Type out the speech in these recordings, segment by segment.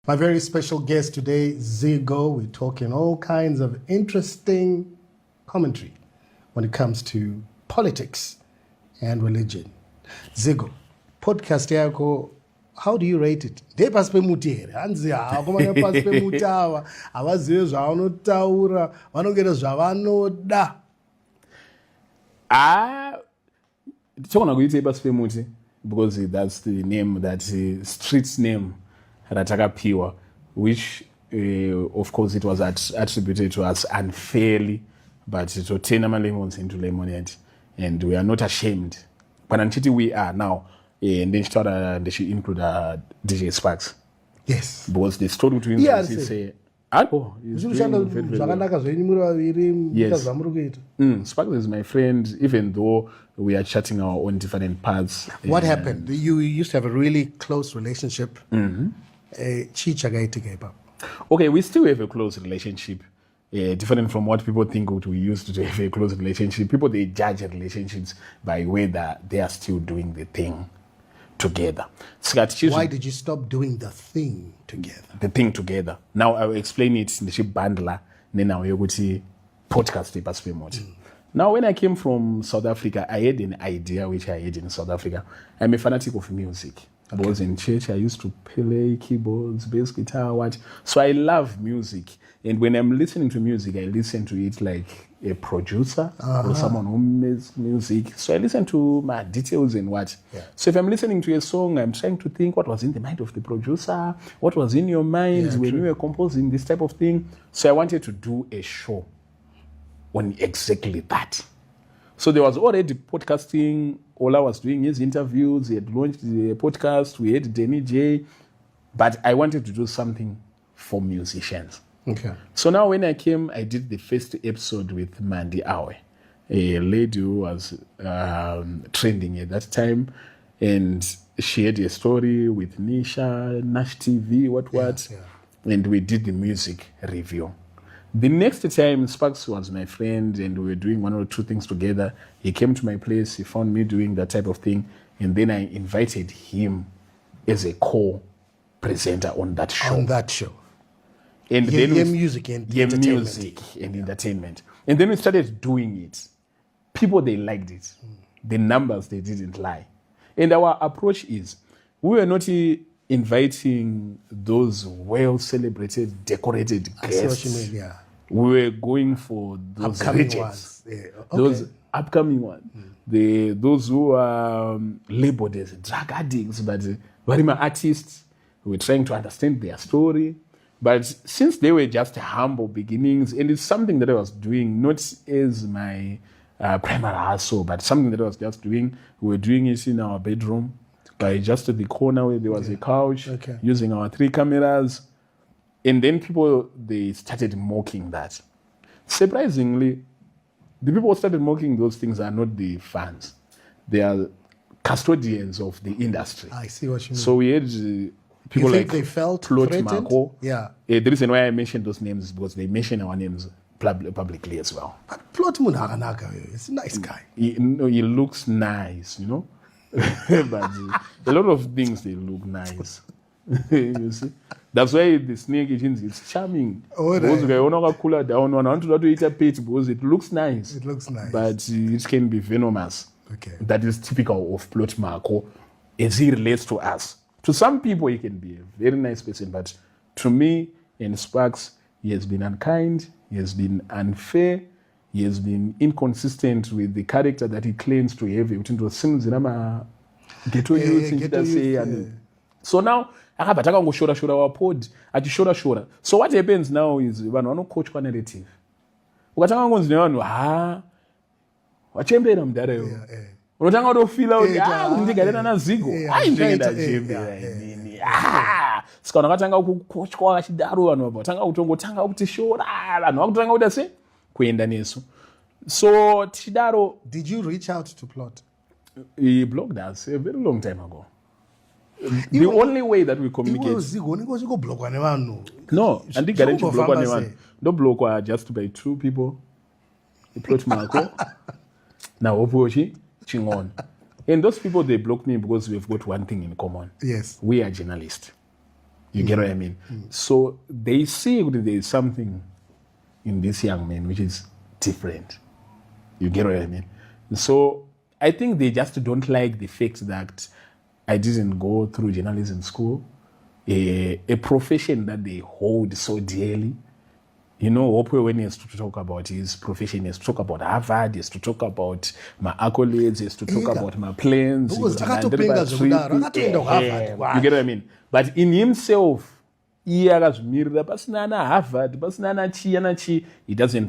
My very special guest today, Zigo. We're talking all kinds of interesting commentary when it comes to politics and religion. Zigo, podcast yako, how do you rate it? Ndepasi pemuti here. Hanzi hakomanya pasi pemuti ava. Havazive zvavanotaura, vanongere zvavanoda. Tichogona kuita pasi pemuti because that's the name, that's the street's name. Ratakapiwa, which of course it was attributed to us unfairly, but to turn lemons into lemonade, and we are not ashamed. But we are now, and then she include DJ Sparks. Yes, because the story between them say, Sparks is my friend, even though we are chatting our own different paths. What happened? You used to have a really close relationship. Mm-hmm. Okay, we still have a close relationship. Different from what people think we used to have a close relationship. People, they judge relationships by whether they are still doing the thing together. Why did you stop doing the thing together? The thing together. Now I will explain it in the ship bandler. Then I will go to podcast. Now, when I came from South Africa, I had an idea which I had in South Africa. I'm a fanatic of music. I was in church, I used to play keyboards, bass guitar, what. So I love music. And when I'm listening to music, I listen to it like a producer or someone who makes music. So I listen to my details and what. Yeah. So if I'm listening to a song, I'm trying to think what was in the mind of the producer, what was in your mind when you were composing this type of thing. So I wanted to do a show on exactly that. So there was already podcasting. All I was doing is interviews. He had launched the podcast. We had Danny J. But I wanted to do something for musicians. Okay. So now when I came, I did the first episode with Mandy Awe, a lady who was trending at that time. And she had a story with Nisha, Nash TV, what. Yeah. And we did the music review. The next time, Sparks was my friend and we were doing one or two things together. He came to my place, he found me doing that type of thing, and then I invited him as a co-presenter on that show. And then music and entertainment. And then we started doing it. People, they liked it. The numbers, they didn't lie. And our approach is, we were not inviting those well-celebrated, decorated guests. I see what you mean, yeah. We were going for those upcoming ones. Yeah. Okay. Those upcoming ones. Those who are labeled as drug addicts, but very artists. We were trying to understand their story. But since they were just humble beginnings, and it's something that I was doing, not as my primary hustle, but something that I was just doing. We were doing it in our bedroom, by just at the corner where there was a couch, using our 3 cameras. And then people, they started mocking that. Surprisingly, the people who started mocking those things are not the fans. They are custodians of the industry. I see what you mean. So we had people like they felt Plot threatened? Marco. Yeah. The reason why I mentioned those names is because they mention our names publicly as well. But Plot Munhaganaka is a nice guy. He looks nice, you know. But a lot of things, they look nice. You see, that's why the snake is charming. Because I want to cool down. I want to eat a pit because it looks nice. It looks nice, but it can be venomous. Okay, that is typical of Plot Marco as he relates to us. To some people, he can be a very nice person, but to me and Sparks, he has been unkind. He has been unfair. He has been inconsistent with the character that he claims to have. So now, shora wa pod, shora. So what happens now is vanhu vanokochwa narrative. Ukatanga kunzi nevanhu wachembera mudharayo. Unotanga kutofila kuti kuti ndigarena naZigo. Ndinenge ndachembera inini. Saka vakatanga kukochwa vachidaro vanhu vatanga kutongotanga kuti shora. Vanhu vakutanga kuita sei? Kuenda nesu. So Tidaro, did you reach out to Plot? He blocked us a very long time ago. The only way that we communicate. No, and they guarantee block one. No block just by 2 people. The Plot Marco. Now Opochi, Chingon. And those people, they block me because we've got one thing in common. Yes. We are journalists. You get what I mean? So they see that there is something in this young man which is different. You get what I mean? So I think they just don't like the fact that I didn't go through journalism school, a profession that they hold so dearly. You know, Oprah, when he has to talk about his profession, he has to talk about Harvard, he has to talk about my accolades, he has to talk about my plans. Because You akatopinga Harvard. get what I mean? But in himself, he doesn't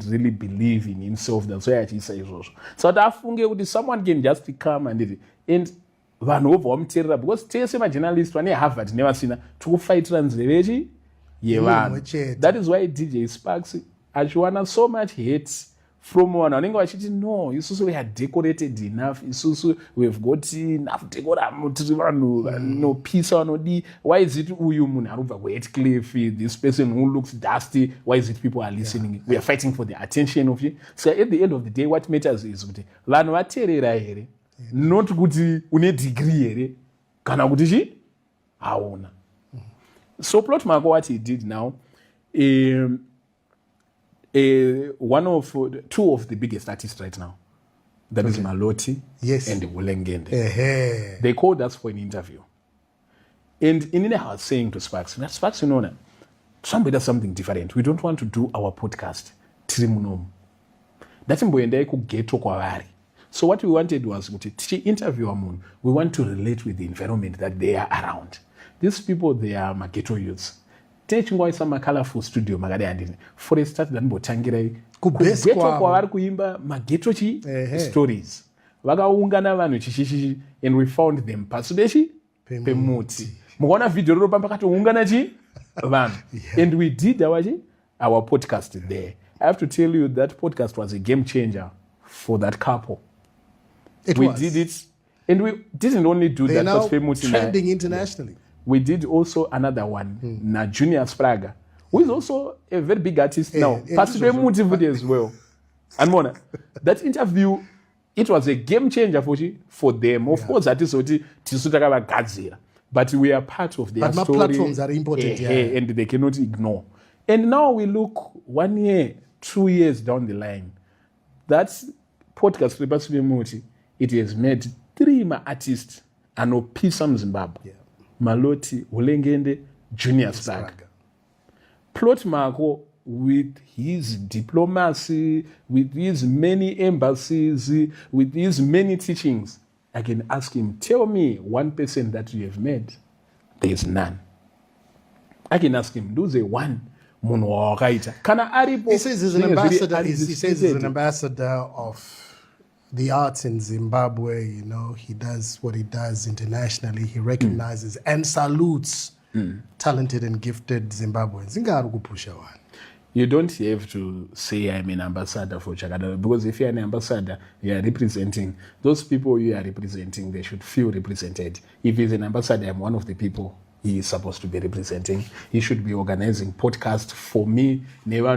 really believe in himself. That's why he says also. So that someone can just come and vanhu vobva vamuteerera because tese majournalist vane Harvard nevasina tikufaitira nzeve yevanhu. That is why DJ Sparks achiwana so much hate from vanhu vanenge vachiti no, isusu we are decorated enough, isusu we've got enough decorum tiri vanhu vanopisa vanodi. Why is it uyu munhu arubva kuHeathcliff, this person who looks dusty, why is it people are listening? We are fighting for the attention of you. So at the end of the day, what matters is kuti vanhu vateerera here, not kuti une degree here kana kuti chi hauna. So Plot Marco, what he did now, two of the biggest artists right now, that is Maloti and Wulengende. They called us for an interview. And in I was saying to Sparks, you know, somebody does something different. We don't want to do our podcast. That's why so what we wanted was to interview Amun. We want to relate with the environment that they are around. These people, they are ghetto youths. Techingwa some colorful studio magade andini. For a start, then botangira kubeto kwa vari kuimba maghetto chi stories. Vakaungana vanhu chichichi, and we found them pasudeshi pemuti. Muona video ro pamba katoungana chi vanhu. And we did our podcast there. I have to tell you that podcast was a game changer for that couple. We did it, and we didn't only do that. Now trending internationally. We did also another one, na Junior Spraga, who is also a very big artist now. Pastor Mutivudi as well. And Mona, that interview, it was a game changer for them. Of course, that is what Tisutaka Gadzira. But we are part of their story. But platforms are important, and they cannot ignore. And now we look 1 year, 2 years down the line. That podcast, Muti, it has made 3 artists and Opisam Zimbabwe. Maloti, Wulengende, Junior Spraga. Plot Marco, with his diplomacy, with his many embassies, with his many teachings, I can ask him, tell me 1% that you have made. There is none. I can ask him, do they one? He says he's an ambassador. He says he's an ambassador of the arts in Zimbabwe. You know, he does what he does internationally. He recognizes and salutes talented and gifted Zimbabweans. You don't have to say I'm an ambassador for Chakadara, because if you're an ambassador, you are representing those people you are representing. They should feel represented. If he's an ambassador, I'm one of the people he is supposed to be representing. He should be organizing podcast for me. No,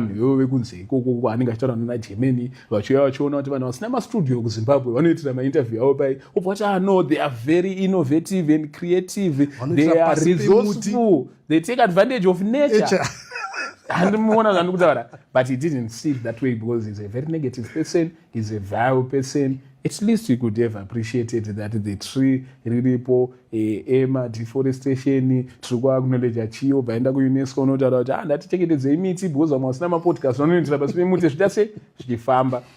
they are very innovative and creative. They are resourceful. They take advantage of nature. But he didn't see it that way because he's a very negative person. He's a vile person. At least he could have appreciated that the tree, riripo, ema, deforestation, trugwa acknowledge achio, baenda ku UNESCO, ndatichekedze imiti because amasina ma podcast,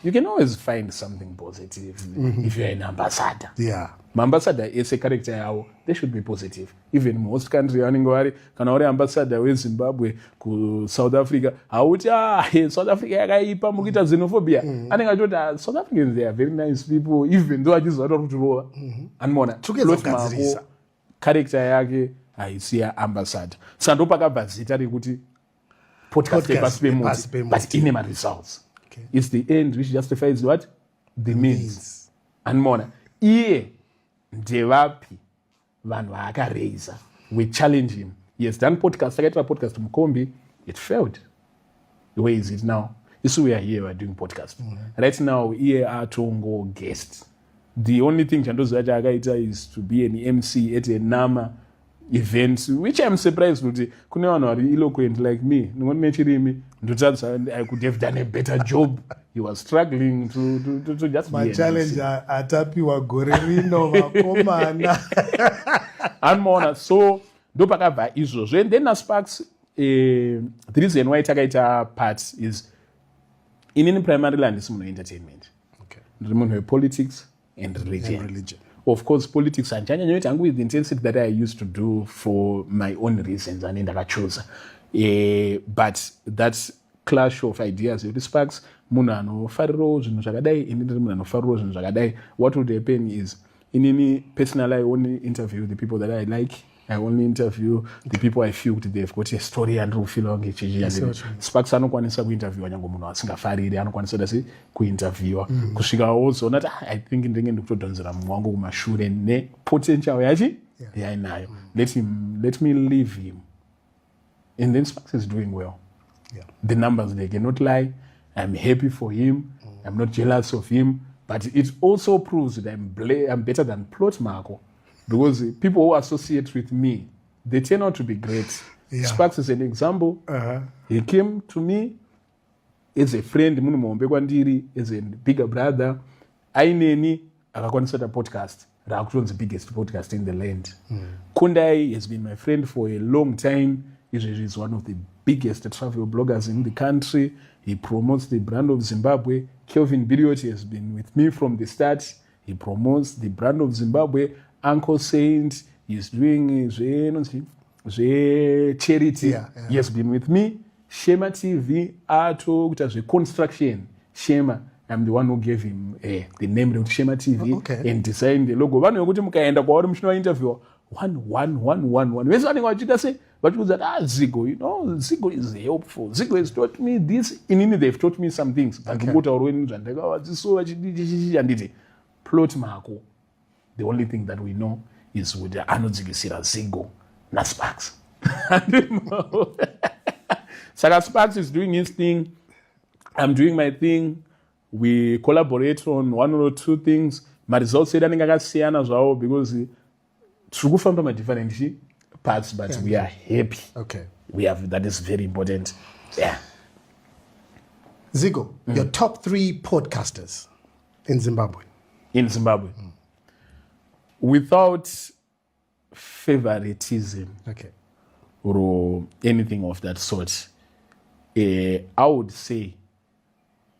you can always find something positive if you're an ambassador. Yeah. Ambassador is a character yao. They should be positive. Even most countries, kana uri ambassador we Zimbabwe ku South Africa, South Africa yakaipa mukita xenophobia. South Africans, they are very nice people, even though I just want to roll. And Mona, character yake aisiya ambassador. Sando pakabva zita rekuti podcast but in my results. Okay. It's the end which justifies what? The means. And Mona, ndevapi vanhu vaakareisa. We challenge him. He has done podcast. Akaita podcast Mukombi. It failed. Where is it now? We are here, we are doing podcast. Right now, here are Tongo guests. The only thing Chandozo Akaita is to be an MC at a Nama events, which I'm surprised kuti kune vanhu vari eloquent like me. Ndingoti nechirimi ndotadza I could have done a better job. He was struggling to just be an challenge atapiwa gore rino vakomana. Anomaona, so ndopakabva izvozvo. And then naSparks, the reason why takaita part is inini primarily handisi munhu entertainment. Ndiri munhu wepolitics and religion. Of course, politics handichanyanyoita hangu with the intensity that I used to do for my own reasons and ndakachosa. But that clash of ideas with Sparks, munhu anofarirawo zvinhu zvakadai, ini ndiri munhu anofarirawo zvinhu zvakadai. What would happen is, inini personally I only interview the people that I like. I only interview the people I feel that they've got a story and feel like Sparks anokwanisa kuinterviewa nyange munhu asingafariri, anokwanisa dasi kuinterviewa kusvika also not I think ndenge ndikutodonzera munhu wangu kumashure ne potential yachi yainayo. Let me leave him, and then Sparks is doing well. The numbers, they cannot lie. I'm happy for him. I'm not jealous of him, but it also proves that I'm better than Plot Marco. Because people who associate with me, they turn out to be great. Sparks is an example. He came to me as a friend, as a bigger brother. Aineni akakwanisa ta podcast. Rakutonzi biggest podcast in the land. Kundai has been my friend for a long time. He's one of the biggest travel bloggers in the country. He promotes the brand of Zimbabwe. Kelvin Birioti has been with me from the start. He promotes the brand of Zimbabwe. Uncle Saint is doing charity. He has been with me. Shema TV, Ato, construction. Shema, I'm the one who gave him the name of Shema TV and designed the logo. One mukaenda kwa mshino interview 1. Where's one wachita say? But was that Zigo, you know, Zigo is helpful. Zigo has taught me this. They've taught me some things. Plot Marco. The only thing that we know is with the Anodzigisira Zigo, not Sparks. Saka Sparks is doing his thing. I'm doing my thing. We collaborate on one or two things. My results say that as well because from my different parts, but we are happy. We have, that is very important. Yeah. Zigo, your top 3 podcasters in Zimbabwe. Without favoritism or anything of that sort, I would say,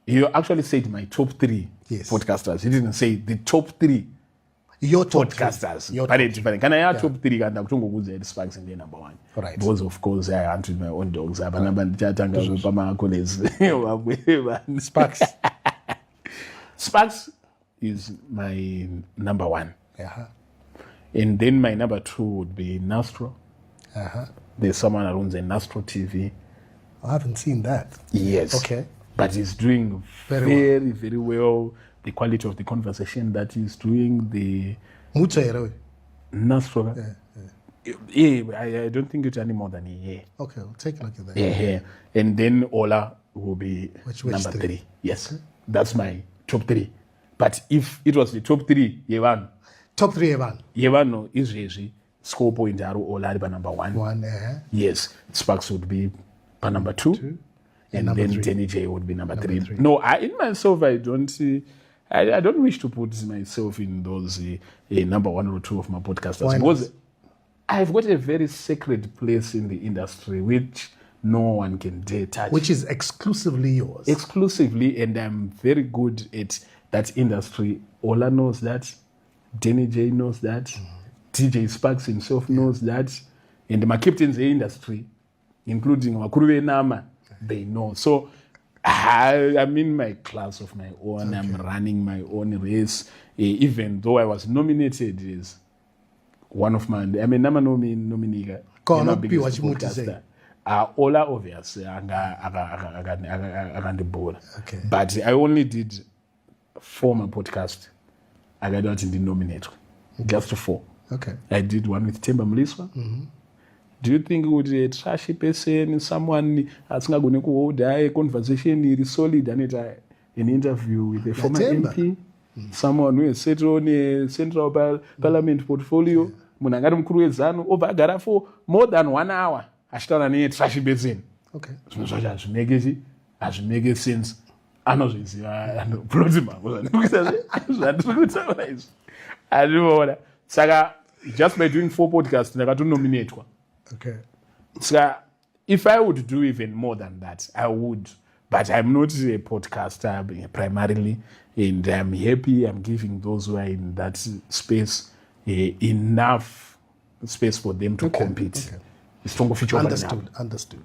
you actually said my top 3 podcasters. You didn't say the top 3 your top podcasters. Can I have top 3? And I'm going to Sparks in the number 1. Right. Because of course I hunted my own dogs. Sparks. Sparks is my number 1. And then my number 2 would be Nastro. There's someone who runs a Nastro TV. I haven't seen that. Yes. But he's doing very well. The quality of the conversation that he's doing, the Nastro. I don't think it's any more than a year. Okay, we'll take a look at that. And then Ola will be number 3. Yes. That's my top 3. But if it was the top 3, Yevan. Top 3 Yevan. Yevan is Reji. Score point Aro Ola by number 1. Yes. Sparks would be by number 2. And then Denny J would be number 3. No, in myself, I don't see. I don't wish to put myself in those number 1 or 2 of my podcasters because I've got a very sacred place in the industry which no one can dare touch. Which is exclusively yours. Exclusively, and I'm very good at that industry. Ola knows that. Denny J knows that. DJ Sparks himself knows that. And my captains in the industry, including Wakuruwe Nama, they know. So I'm in my class of my own. I'm running my own race. Even though I was nominated as one of my, Nama nominee. Ola obviously but I only did 4 my podcast. I got out in the nominate. Just 4. I did one with Themba Mliswa. Do you think it would a trashy person, someone that's not going to hold a conversation is solid and it an interview with a former MP, someone who is set on a central parliament portfolio? munhu angati mukuru wezanu obva agara for more than 1 hour achitaura netrash basin. Okay. Zvinhu zvacho hazvimeke sense. Anozviziva ploti mangu zvandiri kutaura izvi andinoona. Saka just by doing 4 podcasts ndakatonominatwa. Okay. So if I would do even more than that, I would. But I'm not a podcaster primarily, and I'm happy I'm giving those who are in that space enough space for them to compete. Okay. Strong feature. Understood.